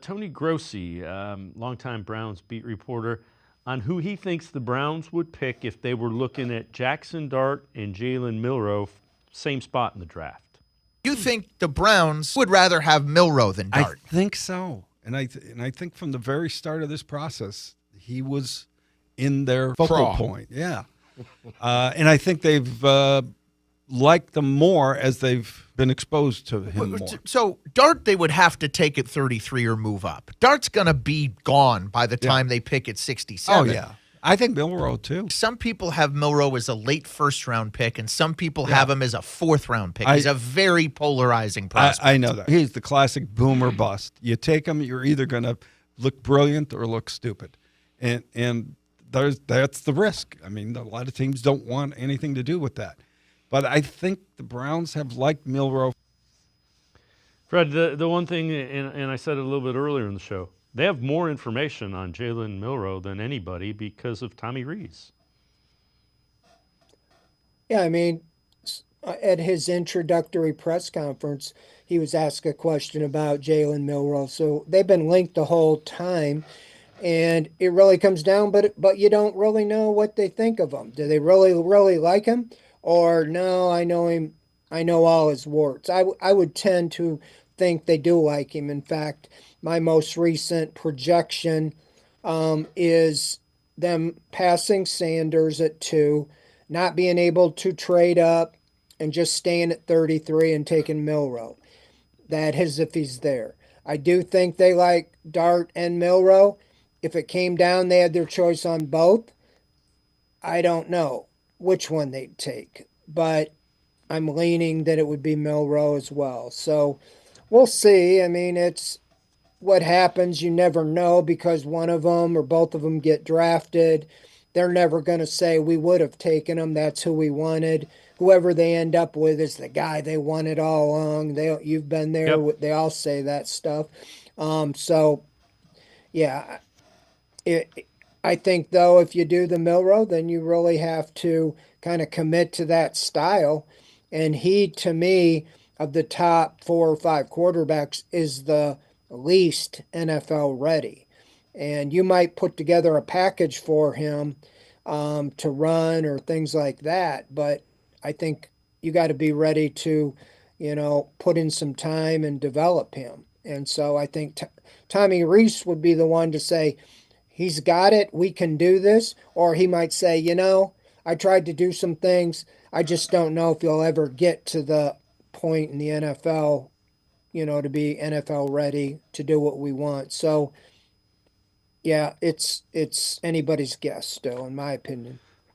Tony Grossi, longtime Browns beat reporter, on who he thinks the Browns would pick if they were looking at Jaxson Dart and Jalen Milroe, same spot in the draft. You think the Browns would rather have Milroe than I Dart? think so, and I think from the very start of this process, he was in their focal point. Yeah, and I think they've liked them more as they've been exposed to him more. So Dart, they would have to take at 33 or move up. Dart's going to be gone by the time they pick at 67. Oh, yeah. I think Milroe, too. Some people have Milroe as a late first-round pick, and some people have him as a fourth-round pick. He's a very polarizing prospect. I know that. He's the classic boomer bust. You take him, you're either going to look brilliant or look stupid. And that's the risk. I mean, a lot of teams don't want anything to do with that. But I think the Browns have liked Milroe. Fred, the one thing, and I said it a little bit earlier in the show, they have more information on Jalen Milroe than anybody because of Tommy Rees. Yeah, I mean, at his introductory press conference, he was asked a question about Jalen Milroe. So they've been linked the whole time, and it really comes down, but you don't really know what they think of him. Do they really like him? Or no, I know him. I know all his warts. I would tend to think they do like him. In fact, my most recent projection is them passing Sanders at 2, not being able to trade up, and just staying at 33 and taking Milroe. That is if he's there. I do think they like Dart and Milroe. If it came down, they had their choice on both. I don't know which one they'd take, but I'm leaning that it would be Milroe as well. So we'll see. I mean, it's what happens. You never know because one of them or both of them get drafted. They're never going to say we would have taken him. That's who we wanted. Whoever they end up with is the guy they wanted all along. You've been there. Yep. They all say that stuff. So yeah, I think, though, if you do the Milroe, then you really have to kind of commit to that style. And he, to me, of the top 4 or 5 quarterbacks, is the least NFL ready. And you might put together a package for him to run or things like that. But I think you got to be ready to, put in some time and develop him. And so I think Tommy Rees would be the one to say, he's got it, we can do this. Or he might say, I tried to do some things. I just don't know if he'll ever get to the point in the NFL, to be NFL ready to do what we want. So, yeah, it's anybody's guess still, in my opinion.